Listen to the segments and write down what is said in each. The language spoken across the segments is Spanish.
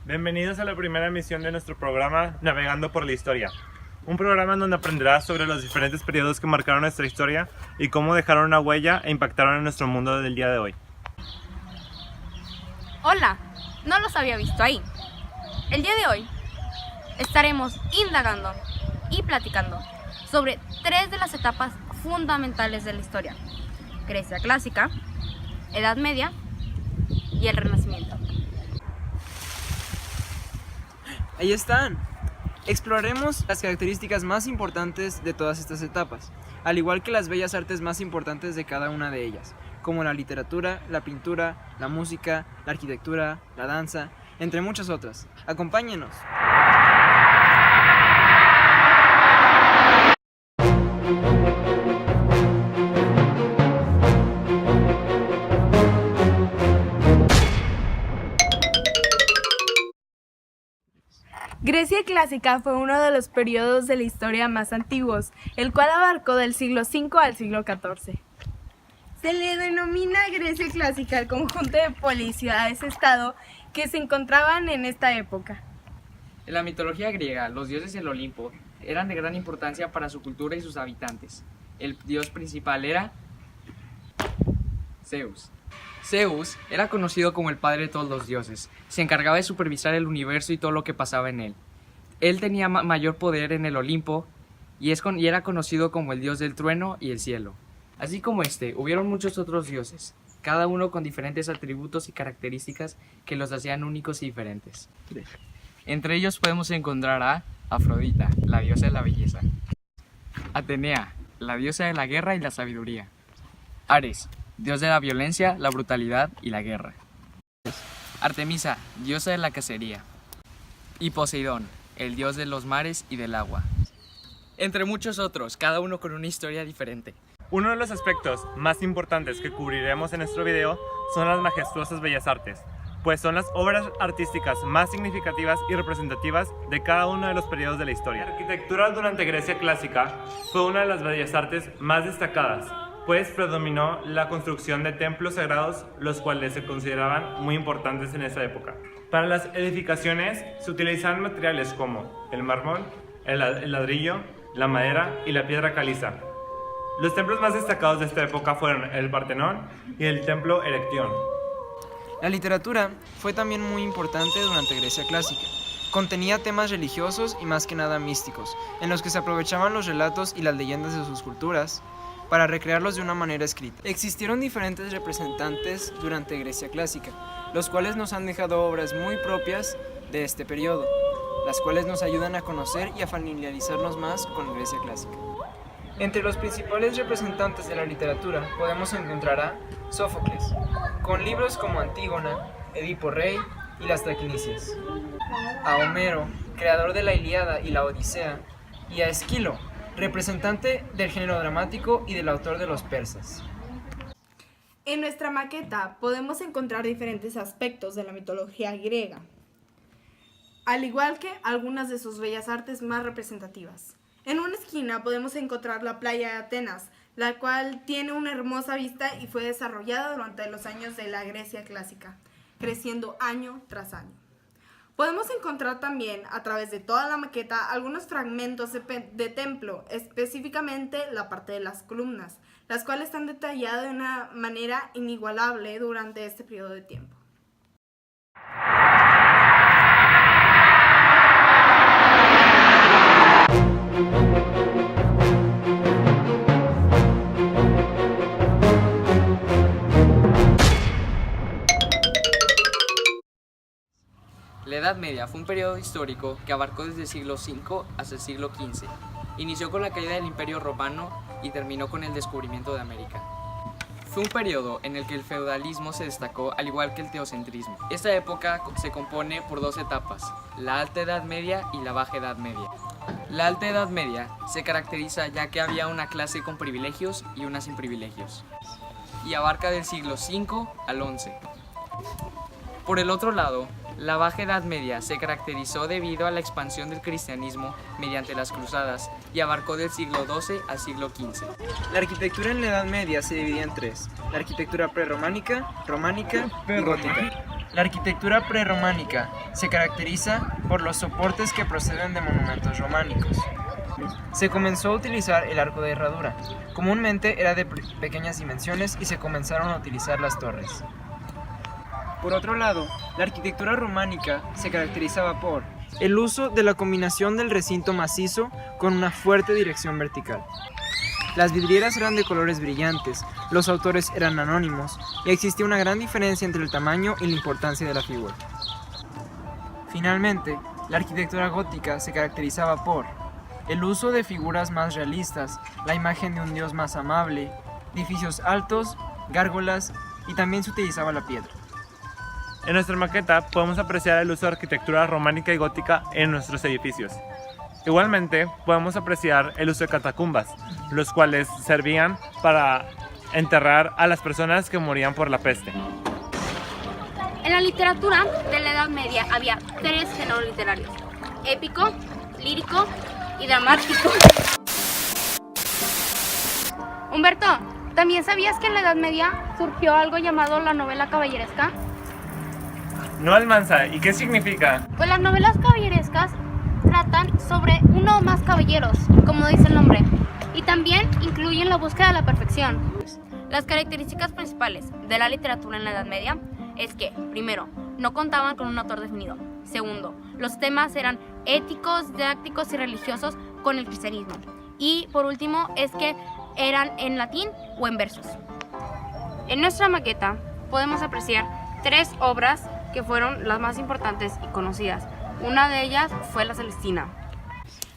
Bienvenidos a la primera emisión de nuestro programa Navegando por la Historia. Un programa en donde aprenderás sobre los diferentes periodos que marcaron nuestra historia y cómo dejaron una huella e impactaron en nuestro mundo del día de hoy. Hola, no los había visto ahí. El día de hoy estaremos indagando y platicando sobre tres de las etapas fundamentales de la historia: Grecia clásica, Edad Media y el Renacimiento. Ahí están. Exploraremos las características más importantes de todas estas etapas, al igual que las bellas artes más importantes de cada una de ellas, como la literatura, la pintura, la música, la arquitectura, la danza, entre muchas otras. Acompáñenos. Grecia clásica fue uno de los periodos de la historia más antiguos, el cual abarcó del siglo V al siglo XIV. Se le denomina Grecia clásica al conjunto de polis, ciudades-estado que se encontraban en esta época. En la mitología griega, los dioses del Olimpo eran de gran importancia para su cultura y sus habitantes. El dios principal era Zeus. Zeus era conocido como el padre de todos los dioses. Se encargaba de supervisar el universo y todo lo que pasaba en él. Él tenía mayor poder en el Olimpo y era conocido como el dios del trueno y el cielo. Así como hubieron muchos otros dioses, cada uno con diferentes atributos y características que los hacían únicos y diferentes. Entre ellos podemos encontrar a Afrodita, la diosa de la belleza; Atenea, la diosa de la guerra y la sabiduría; Ares, dios de la violencia, la brutalidad y la guerra; Artemisa, diosa de la cacería; y Poseidón, el dios de los mares y del agua. Entre muchos otros, cada uno con una historia diferente. Uno de los aspectos más importantes que cubriremos en nuestro video son las majestuosas bellas artes, pues son las obras artísticas más significativas y representativas de cada uno de los periodos de la historia. La arquitectura durante Grecia clásica fue una de las bellas artes más destacadas, pues predominó la construcción de templos sagrados, los cuales se consideraban muy importantes en esa época. Para las edificaciones se utilizaban materiales como el mármol, el ladrillo, la madera y la piedra caliza. Los templos más destacados de esta época fueron el Partenón y el templo Erectión. La literatura fue también muy importante durante Grecia clásica. Contenía temas religiosos y más que nada místicos, en los que se aprovechaban los relatos y las leyendas de sus culturas para recrearlos de una manera escrita. Existieron diferentes representantes durante Grecia clásica, los cuales nos han dejado obras muy propias de este periodo, las cuales nos ayudan a conocer y a familiarizarnos más con Grecia clásica. Entre los principales representantes de la literatura podemos encontrar a Sófocles, con libros como Antígona, Edipo Rey y las Traquinicias; a Homero, creador de la Ilíada y la Odisea; y a Esquilo, representante del género dramático y del autor de los persas. En nuestra maqueta podemos encontrar diferentes aspectos de la mitología griega, al igual que algunas de sus bellas artes más representativas. En una esquina podemos encontrar la playa de Atenas, la cual tiene una hermosa vista y fue desarrollada durante los años de la Grecia clásica, creciendo año tras año. Podemos encontrar también, a través de toda la maqueta, algunos fragmentos de templo, específicamente la parte de las columnas, las cuales están detalladas de una manera inigualable durante este periodo de tiempo. La Edad Media fue un periodo histórico que abarcó desde el siglo V hasta el siglo XV. Inició con la caída del Imperio Romano y terminó con el descubrimiento de América. Fue un periodo en el que el feudalismo se destacó, al igual que el teocentrismo. Esta época se compone por dos etapas: la Alta Edad Media y la Baja Edad Media. La Alta Edad Media se caracteriza ya que había una clase con privilegios y una sin privilegios, y abarca del siglo V al XI. Por el otro lado, la Baja Edad Media se caracterizó debido a la expansión del cristianismo mediante las cruzadas y abarcó del siglo XII al siglo XV. La arquitectura en la Edad Media se dividía en tres: la arquitectura prerrománica, románica y gótica. La arquitectura prerrománica se caracteriza por los soportes que proceden de monumentos románicos. Se comenzó a utilizar el arco de herradura. Comúnmente era de pequeñas dimensiones y se comenzaron a utilizar las torres. Por otro lado, la arquitectura románica se caracterizaba por el uso de la combinación del recinto macizo con una fuerte dirección vertical. Las vidrieras eran de colores brillantes, los autores eran anónimos y existía una gran diferencia entre el tamaño y la importancia de la figura. Finalmente, la arquitectura gótica se caracterizaba por el uso de figuras más realistas, la imagen de un dios más amable, edificios altos, gárgolas y también se utilizaba la piedra. En nuestra maqueta podemos apreciar el uso de arquitectura románica y gótica en nuestros edificios. Igualmente, podemos apreciar el uso de catacumbas, los cuales servían para enterrar a las personas que morían por la peste. En la literatura de la Edad Media había 3 géneros literarios: épico, lírico y dramático. Humberto, ¿también sabías que en la Edad Media surgió algo llamado la novela caballeresca? No, Almanza, ¿y qué significa? Pues las novelas caballerescas tratan sobre uno o más caballeros, como dice el nombre, y también incluyen la búsqueda de la perfección. Las características principales de la literatura en la Edad Media es que, primero, no contaban con un autor definido. Segundo, los temas eran éticos, didácticos y religiosos con el cristianismo. Y por último, es que eran en latín o en versos. En nuestra maqueta podemos apreciar 3 obras que fueron las más importantes y conocidas. Una de ellas fue la Celestina.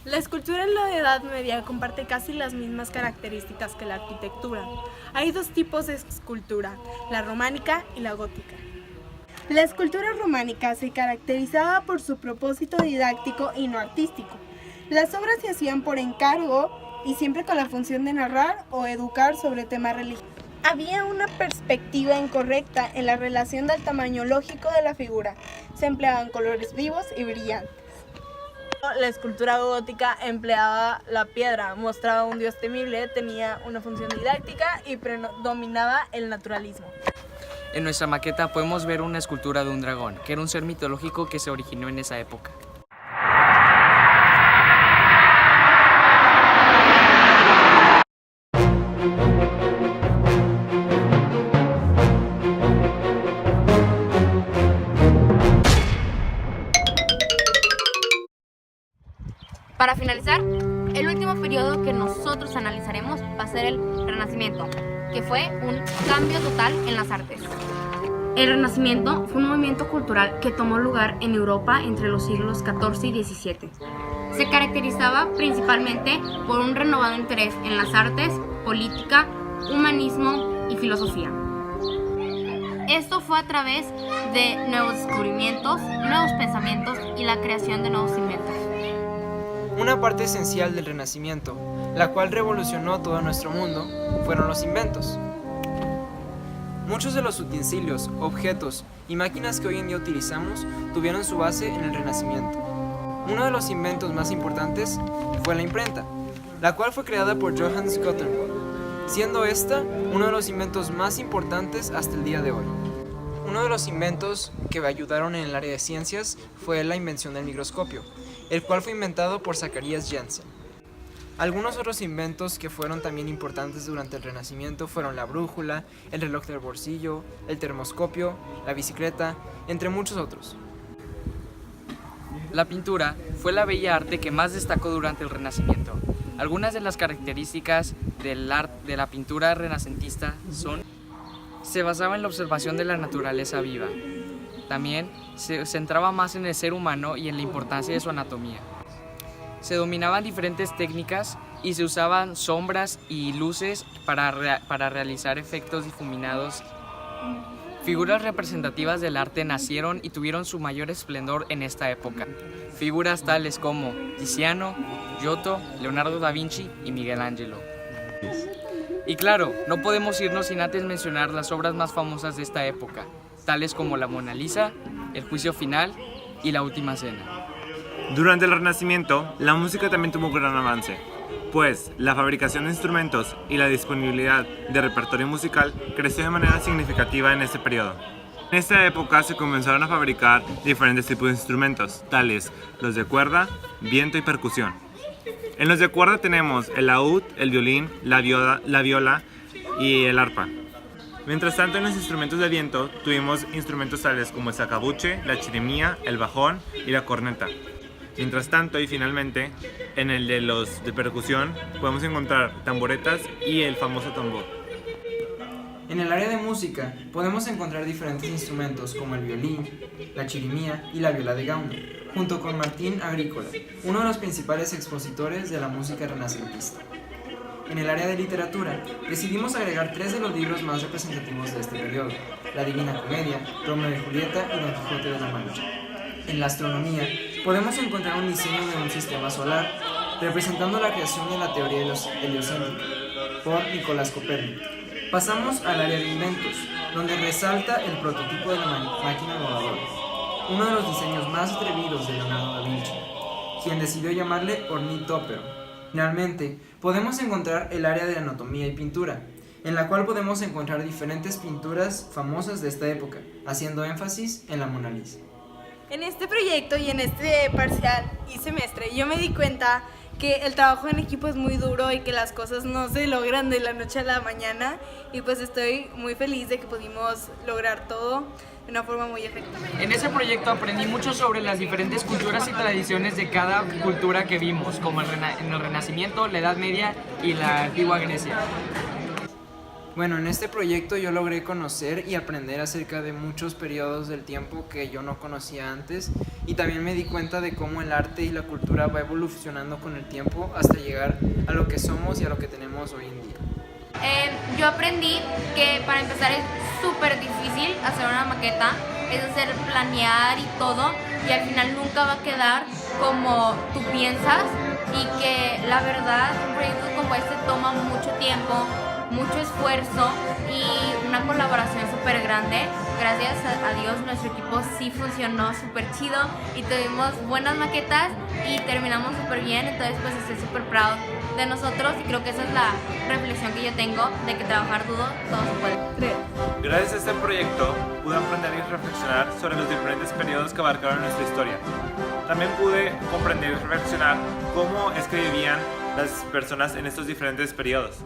La escultura en la Edad Media comparte casi las mismas características que la arquitectura. Hay 2 tipos de escultura, la románica y la gótica. La escultura románica se caracterizaba por su propósito didáctico y no artístico. Las obras se hacían por encargo y siempre con la función de narrar o educar sobre temas religiosos. Había una perspectiva incorrecta en la relación del tamaño lógico de la figura. Se empleaban colores vivos y brillantes. La escultura gótica empleaba la piedra, mostraba un dios temible, tenía una función didáctica y predominaba el naturalismo. En nuestra maqueta podemos ver una escultura de un dragón, que era un ser mitológico que se originó en esa época. Para finalizar, el último periodo que nosotros analizaremos va a ser el Renacimiento, que fue un cambio total en las artes. El Renacimiento fue un movimiento cultural que tomó lugar en Europa entre los siglos XIV y XVII. Se caracterizaba principalmente por un renovado interés en las artes, política, humanismo y filosofía. Esto fue a través de nuevos descubrimientos, nuevos pensamientos y la creación de nuevos inventos. Una parte esencial del Renacimiento, la cual revolucionó todo nuestro mundo, fueron los inventos. Muchos de los utensilios, objetos y máquinas que hoy en día utilizamos tuvieron su base en el Renacimiento. Uno de los inventos más importantes fue la imprenta, la cual fue creada por Johannes Gutenberg, siendo esta uno de los inventos más importantes hasta el día de hoy. Uno de los inventos que ayudaron en el área de ciencias fue la invención del microscopio, el cual fue inventado por Zacharias Janssen. Algunos otros inventos que fueron también importantes durante el Renacimiento fueron la brújula, el reloj del bolsillo, el termoscopio, la bicicleta, entre muchos otros. La pintura fue la bella arte que más destacó durante el Renacimiento. Algunas de las características de la pintura renacentista son: se basaba en la observación de la naturaleza viva. También se centraba más en el ser humano y en la importancia de su anatomía. Se dominaban diferentes técnicas y se usaban sombras y luces para realizar efectos difuminados. Figuras representativas del arte nacieron y tuvieron su mayor esplendor en esta época. Figuras tales como Tiziano, Giotto, Leonardo da Vinci y Miguel Ángelo. Y claro, no podemos irnos sin antes mencionar las obras más famosas de esta época, tales como la Mona Lisa, el Juicio Final y la Última Cena. Durante el Renacimiento, la música también tuvo un gran avance, pues la fabricación de instrumentos y la disponibilidad de repertorio musical creció de manera significativa en este periodo. En esta época se comenzaron a fabricar diferentes tipos de instrumentos, tales los de cuerda, viento y percusión. En los de cuerda tenemos el laúd, el violín, la viola y el arpa. Mientras tanto, en los instrumentos de viento tuvimos instrumentos tales como el sacabuche, la chirimía, el bajón y la corneta. Mientras tanto, y finalmente, en el de los de percusión podemos encontrar tamboretas y el famoso tambor. En el área de música podemos encontrar diferentes instrumentos como el violín, la chirimía y la viola de gauno, junto con Martín Agrícola, uno de los principales expositores de la música renacentista. En el área de literatura decidimos agregar 3 de los libros más representativos de este periodo: La Divina Comedia, Romeo y Julieta y Don Quijote de la Mancha. En la astronomía podemos encontrar un diseño de un sistema solar representando la creación de la teoría heliocéntrica por Nicolás Copérnico. Pasamos al área de inventos, donde resalta el prototipo de la máquina voladora, uno de los diseños más atrevidos de Leonardo da Vinci, quien decidió llamarle ornitóptero. Finalmente, podemos encontrar el área de anatomía y pintura, en la cual podemos encontrar diferentes pinturas famosas de esta época, haciendo énfasis en la Mona Lisa. En este proyecto y en este parcial y semestre yo me di cuenta que el trabajo en equipo es muy duro y que las cosas no se logran de la noche a la mañana, y pues estoy muy feliz de que pudimos lograr todo de una forma muy efectiva. En ese proyecto aprendí mucho sobre las diferentes culturas y tradiciones de cada cultura que vimos, como en el Renacimiento, la Edad Media y la antigua Grecia. Bueno, en este proyecto yo logré conocer y aprender acerca de muchos periodos del tiempo que yo no conocía antes, y también me di cuenta de cómo el arte y la cultura va evolucionando con el tiempo hasta llegar a lo que somos y a lo que tenemos hoy en día. Yo aprendí que para empezar es súper difícil hacer una maqueta, es hacer planear y todo, y al final nunca va a quedar como tú piensas, y que la verdad un proyecto como este toma mucho tiempo, mucho esfuerzo y una colaboración súper grande. Gracias a Dios nuestro equipo sí funcionó súper chido y tuvimos buenas maquetas y terminamos súper bien, entonces pues estoy súper proud de nosotros, y creo que esa es la reflexión que yo tengo, de que trabajar duro todo se puede. Gracias a este proyecto pude aprender y reflexionar sobre los diferentes periodos que abarcaron nuestra historia. También pude comprender y reflexionar cómo es que vivían las personas en estos diferentes periodos.